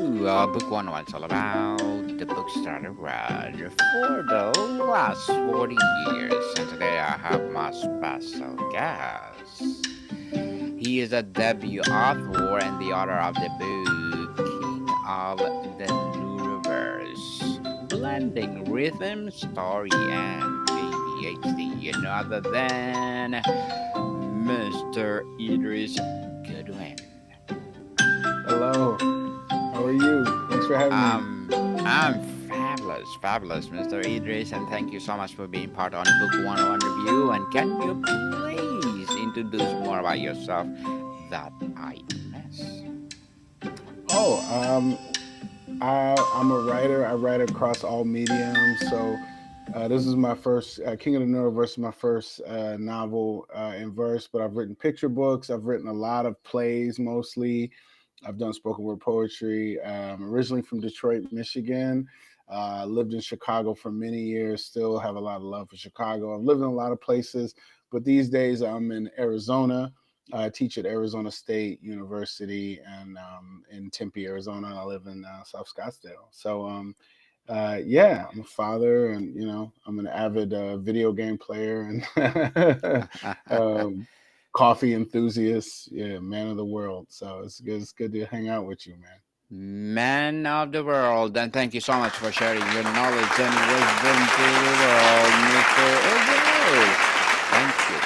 Book 101's all about the book started around for the last 40 years. And today I have my special guest. He is a debut author and the author of the book King of the Universe, blending rhythm, story, and ADHD. None other than Mr. Idris Goodwin. Hello, how are you? Thanks for having me. I'm fabulous, Mr. Idris, and thank you so much for being part on Book 101 Review. And can you please introduce more about yourself that I miss? Oh, I'm a writer. I write across all mediums. So this is my first King of the Universe, is my first novel in verse. But I've written picture books. I've written a lot of plays, mostly. I've done spoken word poetry. Originally from Detroit, Michigan. Lived in Chicago for many years. Still have a lot of love for Chicago. I've lived in a lot of places, but these days I'm in Arizona. I teach at Arizona State University and in Tempe, Arizona. And I live in South Scottsdale. So yeah, I'm a father, and I'm an avid video game player and um, coffee enthusiast. Yeah, man of the world. So it's good. It's good to hang out with you, man. Man of the world, and thank you so much for sharing your knowledge and wisdom to the world, Mr. Idris. Thank you.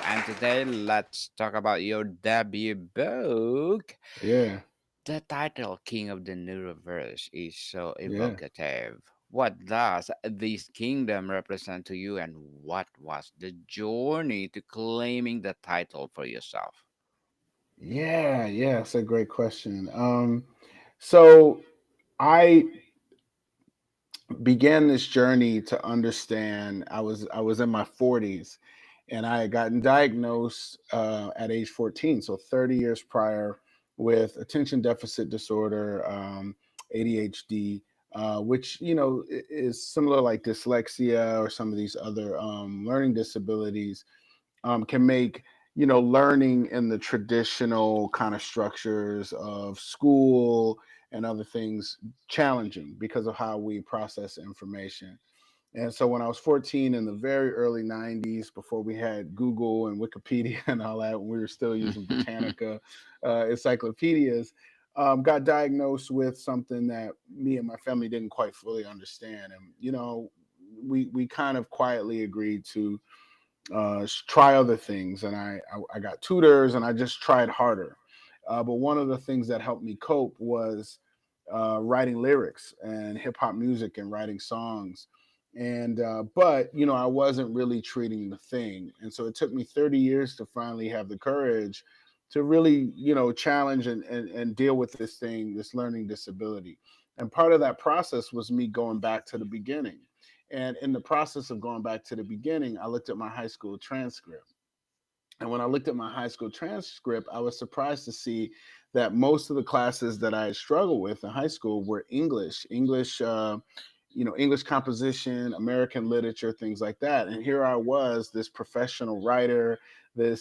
And today, let's talk about your debut book. Yeah, The title King of the Universe is so yeah. evocative. What does this kingdom represent to you, and what was the journey to claiming the title for yourself? Yeah, it's a great question. So I began this journey to understand. I was in my 40s, and I had gotten diagnosed at age 14, so 30 years prior, with attention deficit disorder, ADHD, which is similar like dyslexia or some of these other learning disabilities. Can make learning in the traditional kind of structures of school and other things challenging because of how we process information. And so when I was 14 in the very early 90s, before we had Google and Wikipedia and all that, when we were still using Britannica encyclopedias, got diagnosed with something that me and my family didn't quite fully understand. And, we kind of quietly agreed to try other things, and I got tutors, and I just tried harder. But one of the things that helped me cope was writing lyrics and hip hop music and writing songs. And but I wasn't really treating the thing, and so it took me 30 years to finally have the courage to really challenge and deal with this thing, this learning disability. And part of that process was me going back to the beginning. And in the process of going back to the beginning, I looked at my high school transcript. And when I looked at my high school transcript, I was surprised to see that most of the classes that I had struggled with in high school were English composition, American literature, things like that. And here I was, this professional writer. I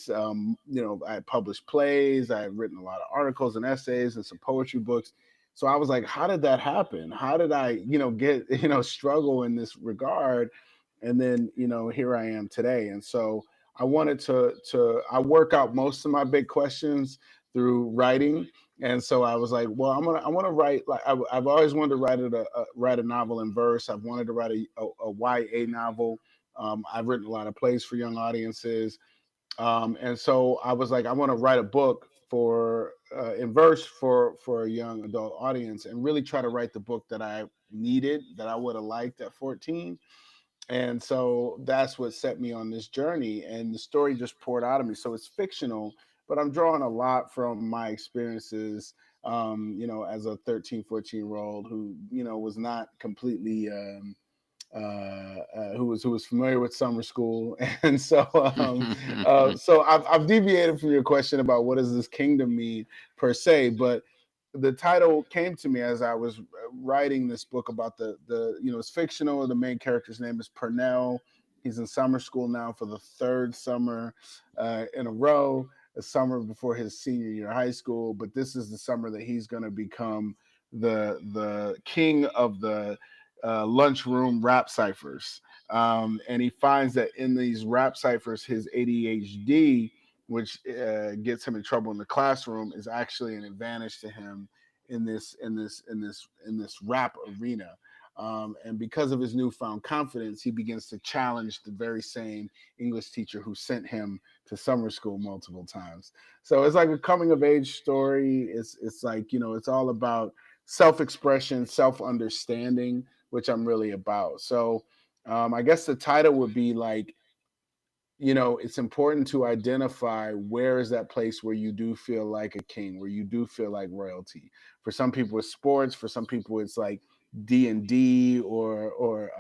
had published plays, I had written a lot of articles and essays and some poetry books. So I was like, how did that happen? How did I, get, struggle in this regard? And then, here I am today. And so I wanted I work out most of my big questions through writing. And so I was like, well, I want to write, like I've always wanted to write a novel in verse. I've wanted to write a YA novel. I've written a lot of plays for young audiences. And so I was like, I want to write a book for in verse for a young adult audience, and really try to write the book that I needed, that I would have liked at 14. And so that's what set me on this journey, and the story just poured out of me. So it's fictional, but I'm drawing a lot from my experiences, as a 13, 14-year old who was not completely who was familiar with summer school. And so I've deviated from your question about what does this kingdom mean per se. But the title came to me as I was writing this book about it's fictional. The main character's name is Purnell. He's in summer school now for the third summer in a row. a summer before his senior year of high school, but this is the summer that he's going to become the king of the lunchroom rap ciphers. And he finds that in these rap ciphers, his ADHD, which gets him in trouble in the classroom, is actually an advantage to him in this rap arena. And because of his newfound confidence, he begins to challenge the very same English teacher who sent him to summer school multiple times. So it's like a coming of age story. It's like, it's all about self expression, self understanding, which I'm really about. So I guess the title would be like, it's important to identify where is that place where you do feel like a king, where you do feel like royalty. For some people, it's sports. For some people, it's like D&D or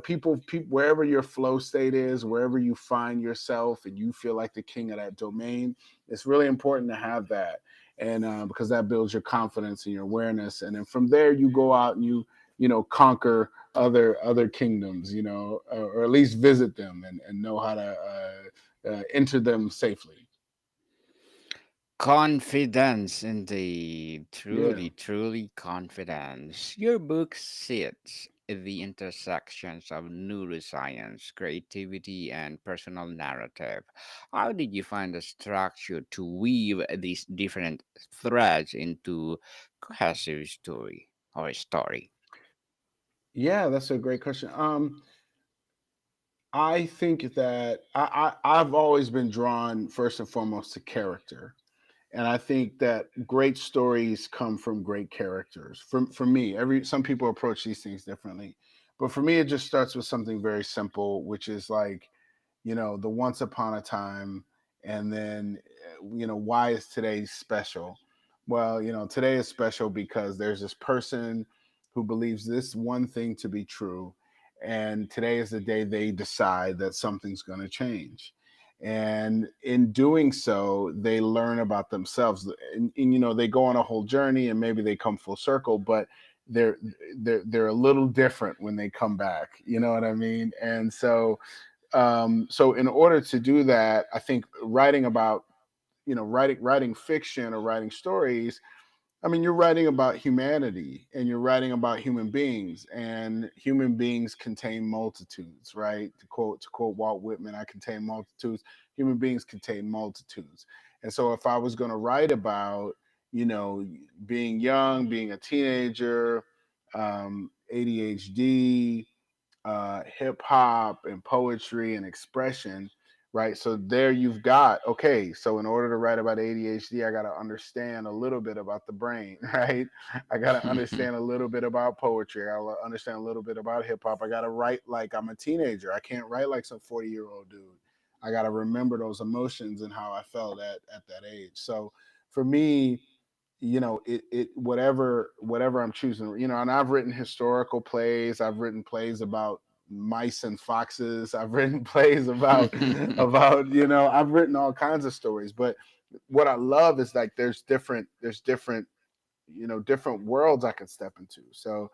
people wherever your flow state is, wherever you find yourself, and you feel like the king of that domain. It's really important to have that, and because that builds your confidence and your awareness, and then from there you go out and you conquer other kingdoms, or at least visit them and know how to enter them safely. Confidence, indeed. Yeah. Truly, truly confidence. Your book sits at the intersections of neuroscience, creativity, and personal narrative. How did you find the structure to weave these different threads into cohesive story or story? Yeah, that's a great question. I think that I've always been drawn first and foremost to character. And I think that great stories come from great characters. For me, every some people approach these things differently, but for me, it just starts with something very simple, which is like, the once upon a time, and then, why is today special? Well, today is special because there's this person who believes this one thing to be true, and today is the day they decide that something's going to change. And in doing so, they learn about themselves, and they go on a whole journey, and maybe they come full circle, but they're they're a little different when they come back. You know what I mean? And so in order to do that, I think writing about, writing fiction or writing stories, I mean, you're writing about humanity, and you're writing about human beings, and human beings contain multitudes, right? To quote Walt Whitman, I contain multitudes. Human beings contain multitudes. And so if I was going to write about, being young, being a teenager, ADHD, hip hop and poetry and expression, right? So there you've got, okay, so in order to write about ADHD, I got to understand a little bit about the brain, right? I got to understand a little bit about poetry. I got to understand a little bit about hip hop. I got to write like I'm a teenager. I can't write like some 40-year-old dude. I got to remember those emotions and how I felt at that age. So for me, it whatever I'm choosing, and I've written historical plays, I've written plays about mice and foxes, I've written plays about I've written all kinds of stories. But what I love is like there's different different worlds I can step into. So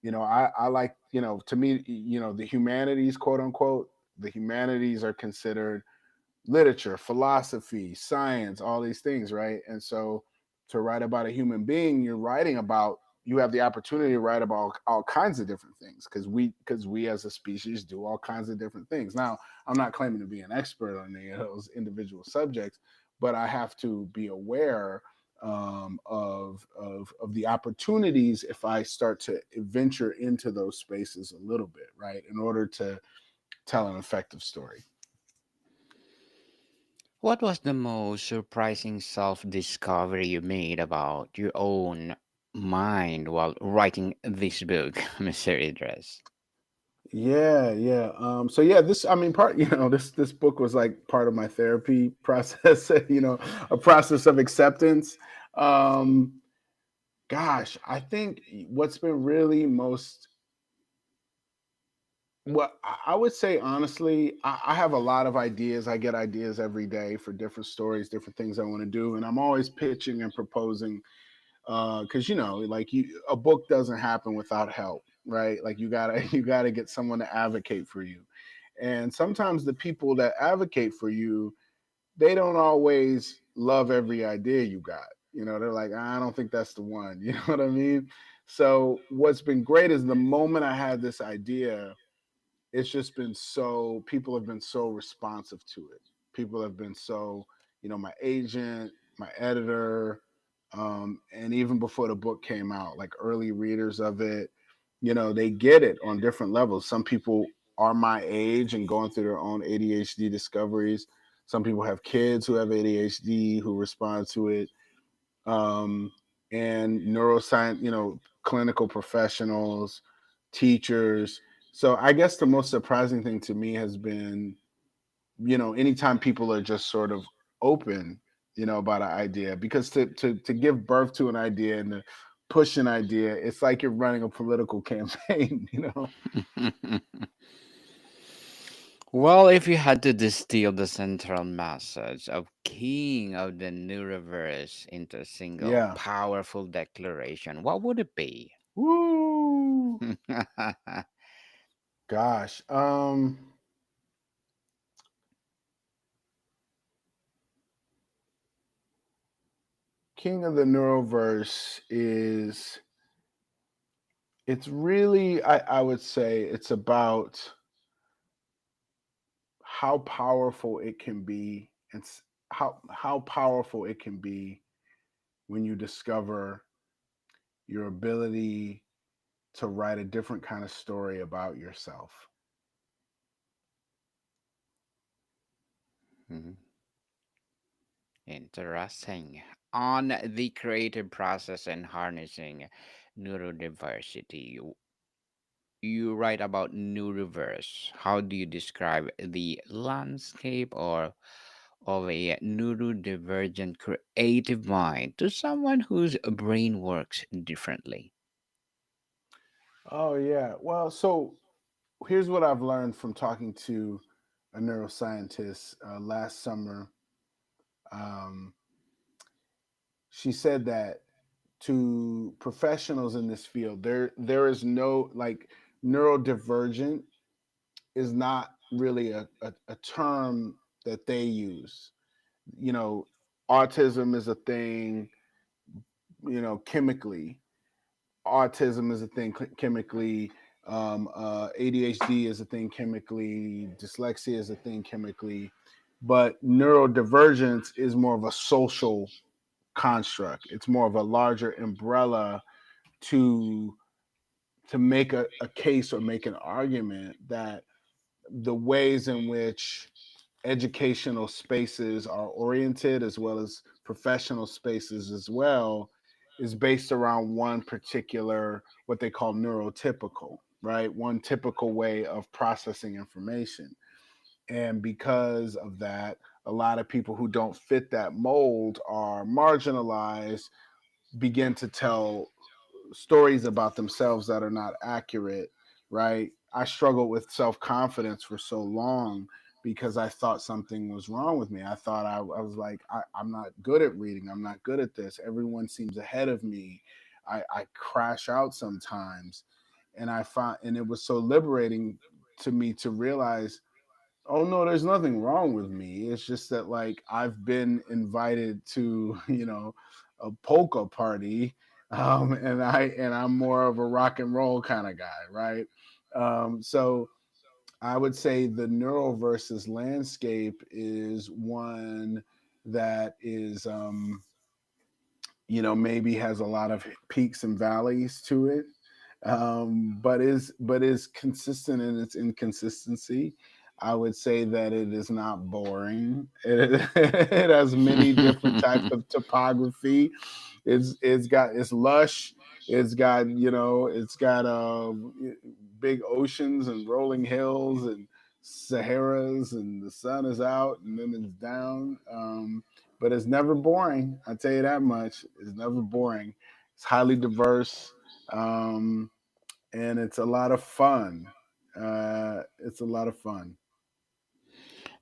I like, to me, the humanities, quote unquote, the humanities are considered literature, philosophy, science, all these things, right? And so to write about a human being, you have the opportunity to write about all kinds of different things, because we as a species do all kinds of different things. Now, I'm not claiming to be an expert on any of those individual subjects, but I have to be aware of the opportunities if I start to venture into those spaces a little bit, right? In order to tell an effective story. What was the most surprising self discovery you made about your own mind while writing this book, Mr. Idris? Yeah, yeah. So yeah, this, I mean, this book was like part of my therapy process, a process of acceptance. Um, Gosh, I think what's been really most, what I would say honestly, I have a lot of ideas. I get ideas every day for different stories, different things I want to do, and I'm always pitching and proposing, because like a book doesn't happen without help, right? Like you gotta get someone to advocate for you, and sometimes the people that advocate for you, they don't always love every idea you got. They're like, I don't think that's the one. You know what I mean? So what's been great is the moment I had this idea, it's just been so people have been so responsive to it. People have been so, my agent, my editor, and even before the book came out, like early readers of it, they get it on different levels. Some people are my age and going through their own ADHD discoveries. Some people have kids who have ADHD who respond to it. Um, and neuroscience, clinical professionals, teachers. So I guess the most surprising thing to me has been, anytime people are just sort of open, about an idea, because to give birth to an idea and to push an idea, it's like you're running a political campaign. Well, if you had to distill the central message of King of the Universe into a single Yeah. powerful declaration, what would it be? Woo. Gosh. King of the Neuroverse is it's really I would say it's about how powerful it can be and how powerful it can be when you discover your ability to write a different kind of story about yourself. Mhm. Interesting. On the creative process and harnessing neurodiversity, you write about Neuriverse. How do you describe the landscape or of a neurodivergent creative mind to someone whose brain works differently? Oh yeah. Well, so here's what I've learned from talking to a neuroscientist last summer. Um, she said that to professionals in this field, there is no like neurodivergent is not really a term that they use. You know, autism is a thing, chemically. Autism is a thing chemically. ADHD is a thing chemically. Dyslexia is a thing chemically. But neurodivergence is more of a social construct. It's more of a larger umbrella to make a case or make an argument that the ways in which educational spaces are oriented as well as professional spaces as well is based around one particular what they call neurotypical, right? One typical way of processing information. And because of that, a lot of people who don't fit that mold are marginalized, begin to tell stories about themselves that are not accurate, right? I struggled with self confidence for so long because I thought something was wrong with me. I thought I was like, I'm not good at reading. I'm not good at this. Everyone seems ahead of me. I crash out sometimes. And and it was so liberating to me to realize, oh no, there's nothing wrong with me. It's just that like I've been invited to, a polka party, and I'm more of a rock and roll kind of guy, right? So I would say the neural versus landscape is one that is, maybe has a lot of peaks and valleys to it, but is consistent in its inconsistency. I would say that it is not boring. It has many different types of topography. It's lush. It's got big oceans and rolling hills and Saharas, and the sun is out and then it's down. But it's never boring. I tell you that much. It's never boring. It's highly diverse, um, and it's a lot of fun. It's a lot of fun.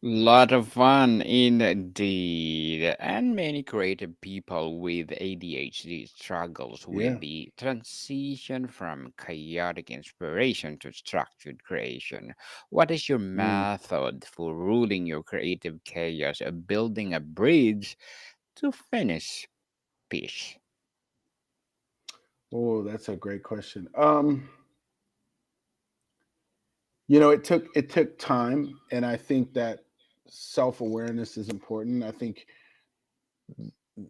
Lot of fun indeed. And many creative people with ADHD struggles with Yeah. the transition from chaotic inspiration to structured creation. What is your Mm. method for ruling your creative chaos of building a bridge to finish piece? Oh, that's a great question. It took time, and I think that self-awareness is important. I think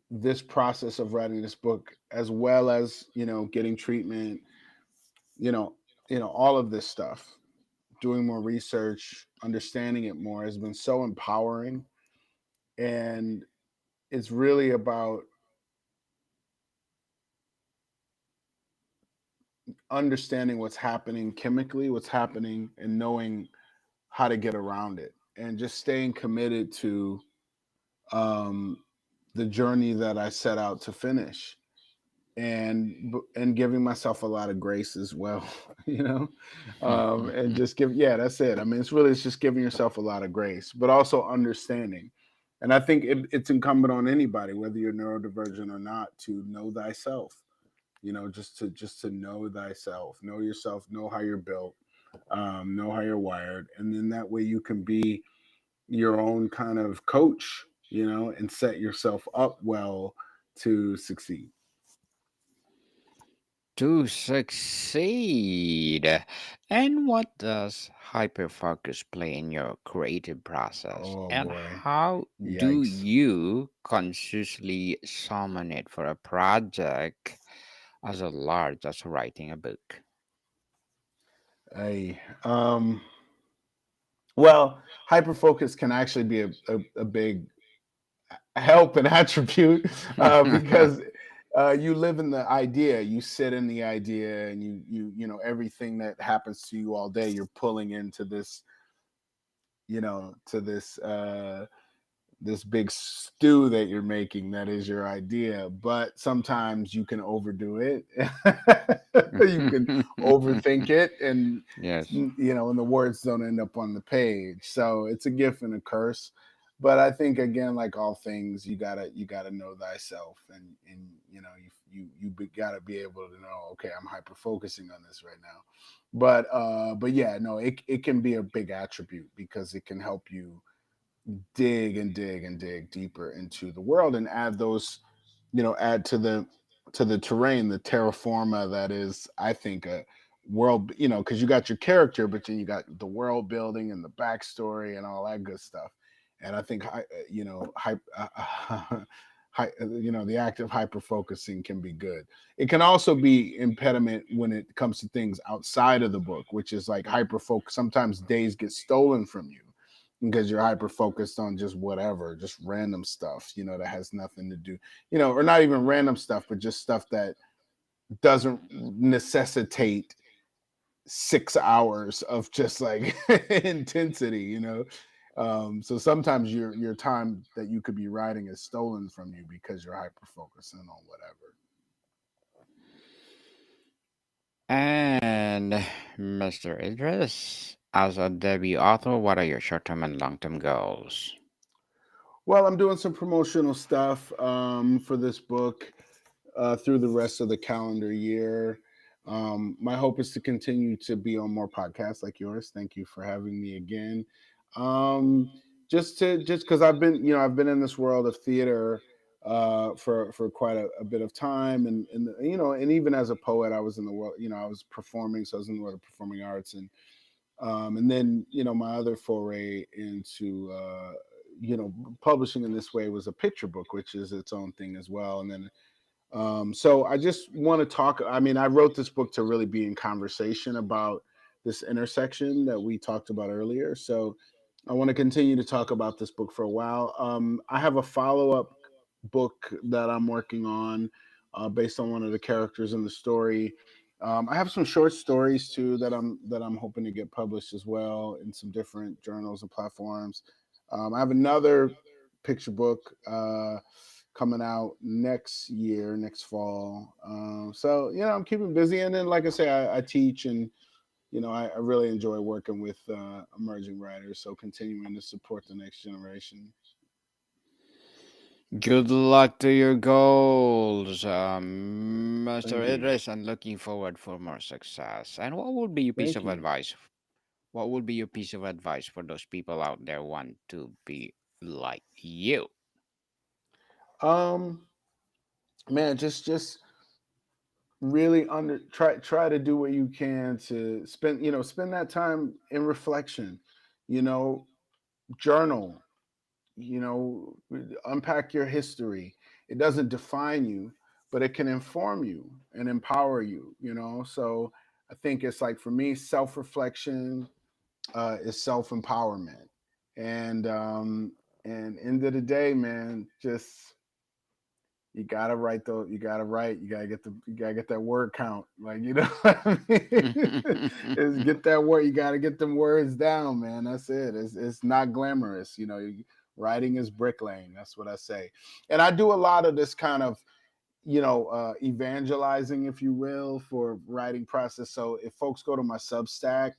this process of writing this book, as well as getting treatment, you know, all of this stuff, doing more research, understanding it more, has been so empowering. And it's really about understanding what's happening chemically, what's happening, and knowing how to get around it, and just staying committed to um, the journey that I set out to finish, and giving myself a lot of grace as well, you know, and just give, yeah, that's it. I mean, it's just giving yourself a lot of grace, but also understanding. And I think it's incumbent on anybody, whether you're neurodivergent or not, to know thyself. Just to know thyself, know yourself, know how you're built, know how you're wired, and then that way you can be your own kind of coach, and set yourself up well to succeed. To succeed. And what does hyperfocus play in your creative process? Oh And boy. how do Yikes. you consciously summon it for a project as large as writing a book? I well, hyperfocus can actually be a big help and attribute, because you live in the idea, you sit in the idea, and everything that happens to you all day, you're pulling into this, to this big stew that you're making that is your idea. But sometimes you can overdo it. You can overthink it, and Yes. and the words don't end up on the page. So it's a gift and a curse. But I think, again, like all things, you gotta know thyself, and gotta be able to know, okay, I'm hyper focusing on this right now. But yeah, no, it can be a big attribute, because it can help you dig and dig and dig deeper into the world, and add those, add to the terrain, the terra forma that is, I think, a world, because you got your character, but then you got the world building and the backstory and all that good stuff. And I think the act of hyper focusing can be good. It can also be impediment when it comes to things outside of the book, which is like hyper focus. Sometimes days get stolen from you because you're hyper focused on just whatever, just random stuff, that has nothing to do, or not even random stuff, but just stuff that doesn't necessitate 6 hours of just like intensity, so sometimes your time that you could be writing is stolen from you because you're hyper focusing on whatever. And Mr. Idris, as a debut author, what are your short term and long term goals? Well, I'm doing some promotional stuff for this book through the rest of the calendar year. My hope is to continue to be on more podcasts like yours. Thank you for having me again. Um, just because I've been in this world of theater for quite a bit of time, and even as a poet, I was in the world. I was performing, so I was in the world of performing arts, and then my other foray into publishing in this way was a picture book, which is its own thing as well. And then so I just want to talk. I mean, I wrote this book to really be in conversation about this intersection that we talked about earlier. So I want to continue to talk about this book for a while. I have a follow-up book that I'm working on based on one of the characters in the story. I have some short stories too that I'm hoping to get published as well in some different journals and platforms. I have another picture book coming out next year, next fall. So I'm keeping busy, and then, like I say, I teach, and I really enjoy working with emerging writers. So continuing to support the next generation. Good luck to your goals, Mr. Thank you. Idris, and looking forward for more success. And what would be your piece Thank of you. advice? What would be your piece of advice for those people out there want to be like you? Um, Man, just really try to do what you can to spend that time in reflection. You know, journal. Unpack your history. It doesn't define you, but it can inform you and empower you. So I think it's like, for me, self-reflection is self-empowerment. And end of the day, man, just you gotta write though. You gotta write. You gotta get that word count. Like, what I mean? Is get that word. You gotta get them words down, man. That's it. It's not glamorous. Writing is bricklaying. That's what I say. And I do a lot of this kind of evangelizing, if you will, for writing process. So if folks go to my Substack,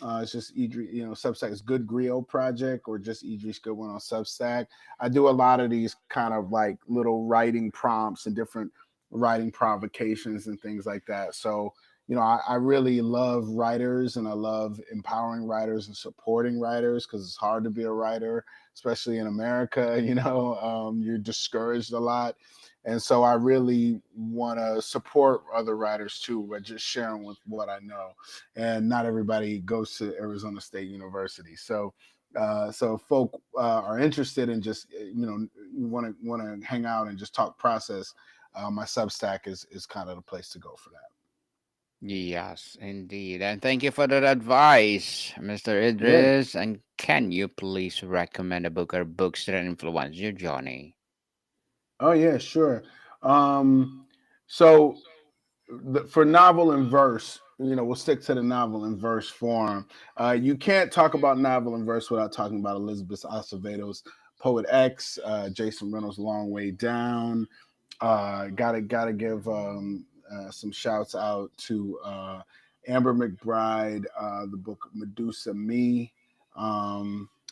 it's just Idris, Substack is Good Griot Project, or just Idris Goodwin on Substack. I do a lot of these kind of like little writing prompts and different writing provocations and things like that. So, I really love writers, and I love empowering writers and supporting writers, because it's hard to be a writer, especially in America. You're discouraged a lot. And so I really want to support other writers too, by just sharing with what I know. And not everybody goes to Arizona State University. So if folk are interested in just want to hang out and just talk process, my Substack is kind of the place to go for that. Yes, indeed. And thank you for that advice, Mr. Yeah. Idris. And can you please recommend a book or books that influenced your journey? Oh yeah, sure. Um, so for novel and verse, we'll stick to the novel and verse form. You can't talk about novel and verse without talking about Elizabeth Acevedo's Poet X, Jason Reynolds' Long Way Down. Gotta give some shouts out to Amber McBride, the book Medusa Me.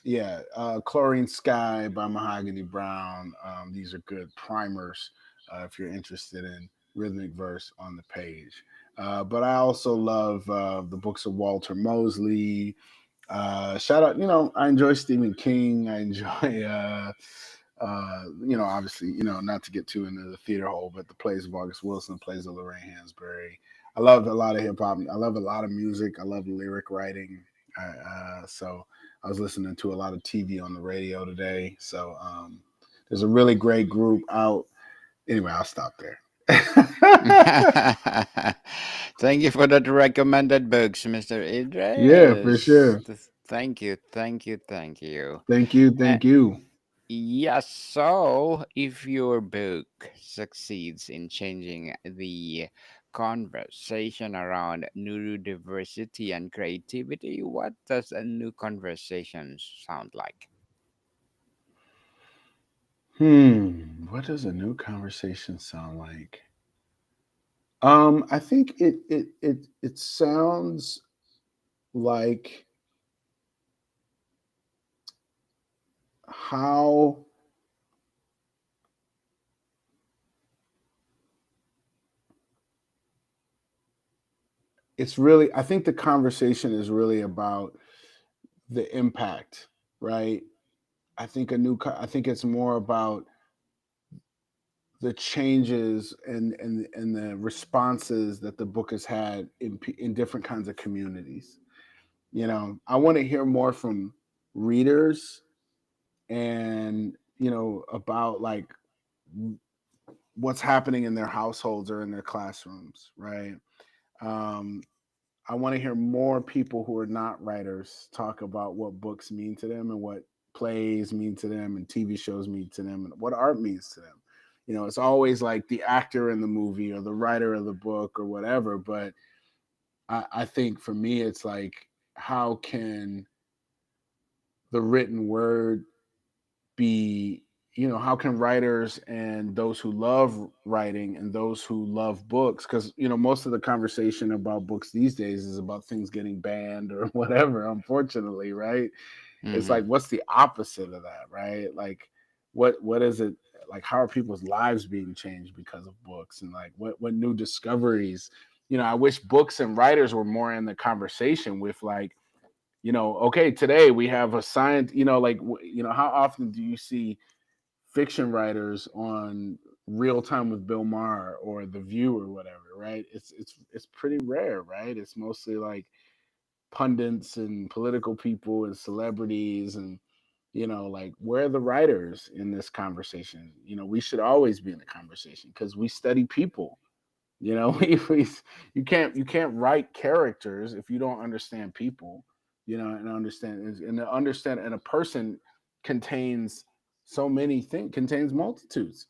Yeah, Chlorine Sky by Mahogany Brown. These are good primers if you're interested in rhythmic verse on the page. But I also love the books of Walter Mosley. Shout out, I enjoy Stephen King. I enjoy, obviously, not to get too into the theater hole, but the plays of August Wilson, plays of Lorraine Hansberry. I love a lot of hip hop. I love a lot of music. I love lyric writing. So I was listening to a lot of TV on the radio today. So there's a really great group out. Anyway, I'll stop there. Thank you for that recommended books, Mr. Yeah, for Idris. sure. Thank you, thank you, thank you. Thank you. Uh, Thank you. yes, so if your book succeeds in changing the conversation around neurodiversity and creativity, what does a new conversation sound like? What does a new conversation sound like? I think it sounds like how I think the conversation is really about the impact, right? I think it's more about the changes and the responses that the book has had in different kinds of communities. I want to hear more from readers, and about like what's happening in their households or in their classrooms, right? um, I want to hear more people who are not writers talk about what books mean to them, and what plays mean to them, and TV shows mean to them, and what art means to them. It's always like the actor in the movie or the writer of the book or whatever. But I think for me, it's like, how can the written word be, how can writers and those who love writing and those who love books, because most of the conversation about books these days is about things getting banned or whatever, unfortunately, right? It's like, Mm-hmm. what's the opposite of that, right? Like, what is it, like, how are people's lives being changed because of books, and like what new discoveries? I wish books and writers were more in the conversation with, like, okay, today we have a science, like, how often do you see fiction writers on Real Time with Bill Maher or The View or whatever, right? It's pretty rare, right? It's mostly like pundits and political people and celebrities, and like, where are the writers in this conversation? We should always be in the conversation because we study people. we you can't write characters if you don't understand people, and a person contains so many things, contains multitudes.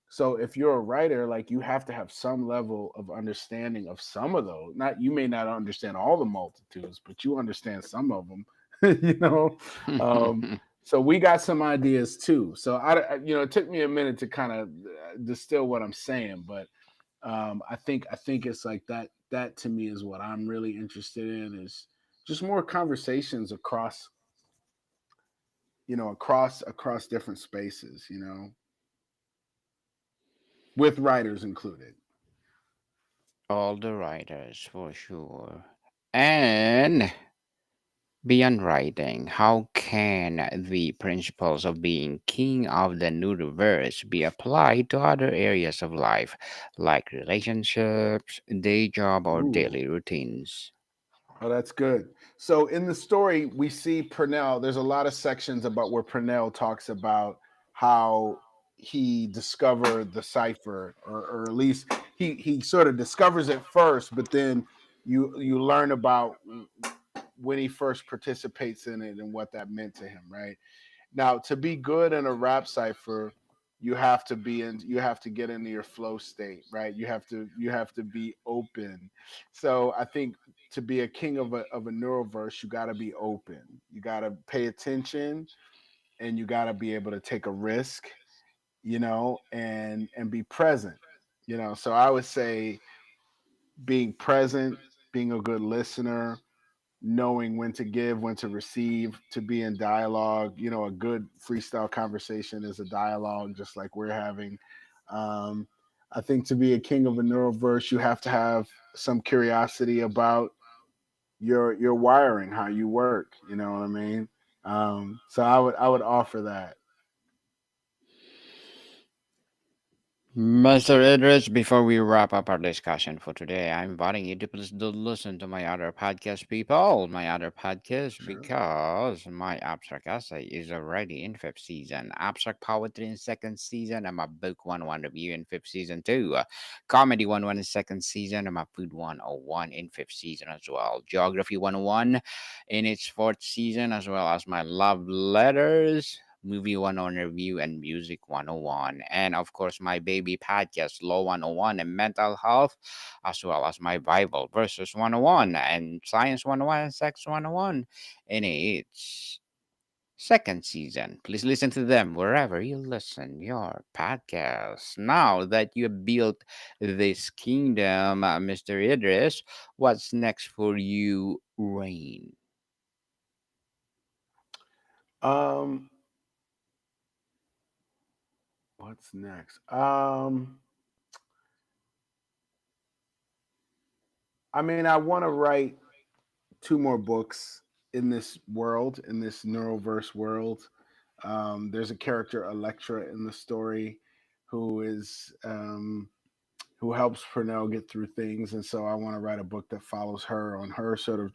So if you're a writer, like, you have to have some level of understanding of some of those. Not, you may not understand all the multitudes, but you understand some of them. you know. Um, so we got some ideas too. So it took me a minute to kind of distill what I'm saying, but I think it's like that. That to me is what I'm really interested in, is just more conversations across different spaces, with writers included. All the writers for sure. And beyond writing, how can the principles of being king of the universe be applied to other areas of life, like relationships, day job, or Ooh. daily routines? Oh, that's good. So in the story, we see Purnell. There's a lot of sections about where Purnell talks about how he discovered the cipher, or at least he sort of discovers it first, but then you learn about when he first participates in it and what that meant to him, right? Now, to be good in a rap cipher, you have to get into your flow state, right? You have to be open. So I think to be a king of a neuroverse, you got to be open. You got to pay attention, and you got to be able to take a risk, and be present. So I would say being present, being a good listener, knowing when to give, when to receive, to be in dialogue. A good freestyle conversation is a dialogue, just like we're having. Um, I think to be a king of a neuroverse, you have to have some curiosity about your wiring, how you work. You know what I mean? So I would offer that. Mr. Idris, before we wrap up our discussion for today, I'm inviting you to please do listen to my other podcast, people. My other podcast, Sure. because my abstract essay is already in fifth season. Abstract poetry in second season, and my book 101 review in fifth season too. Comedy 101 in second season, and my food 101 in fifth season as well. Geography 101 in its fourth season, as well as my love letters, Movie 101 review, and Music 101. And of course, my baby podcast, Law 101 and Mental Health, as well as my Bible Verses 101 and Science 101 and Sex 101 in its second season. Please listen to them wherever you listen your podcast. Now that you have built this kingdom, Mr. Idris, what's next for you, Rain? Um, what's next? I mean, I want to write two more books in this world, in this neuroverse world. There's a character, Electra, in the story, who is who helps Purnell get through things, and so I want to write a book that follows her on her sort of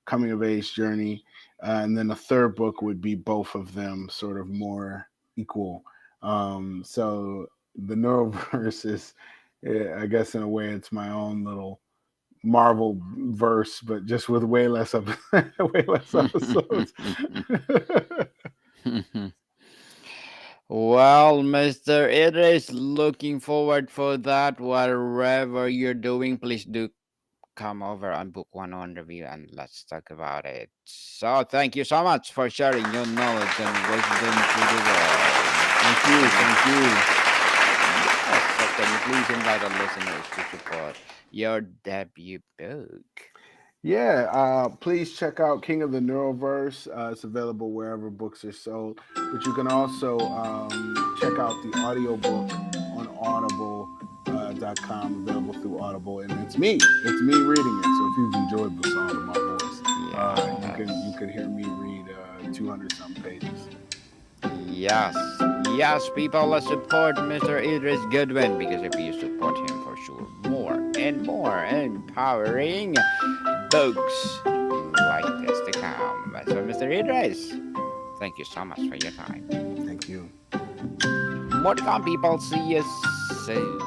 coming of age journey, and then a third book would be both of them sort of more equal. So the neuroverse is, I guess, in a way, it's my own little Marvel verse, but just with way less of way less episodes. Well, Mr. Idris, looking forward for that. Whatever you're doing, please do come over and book one on review and let's talk about it. So, thank you so much for sharing your knowledge and wisdom to the world. Thank you. Thank you. Yes, so can you please invite our listeners to support your debut book? Yeah, please check out King of the Neuroverse. It's available wherever books are sold. But you can also check out the audiobook on audible.com, available through Audible. And it's me. It's me reading it. So if you've enjoyed the sound of my voice, you Yes. could hear me read 200 something pages. Yes, yes, people, let's support Mr. Idris Goodwin because if you support him, for sure, more and more empowering books like this to come. So, Mr. Idris, thank you so much for your time. Thank you. More to come, people. See you soon.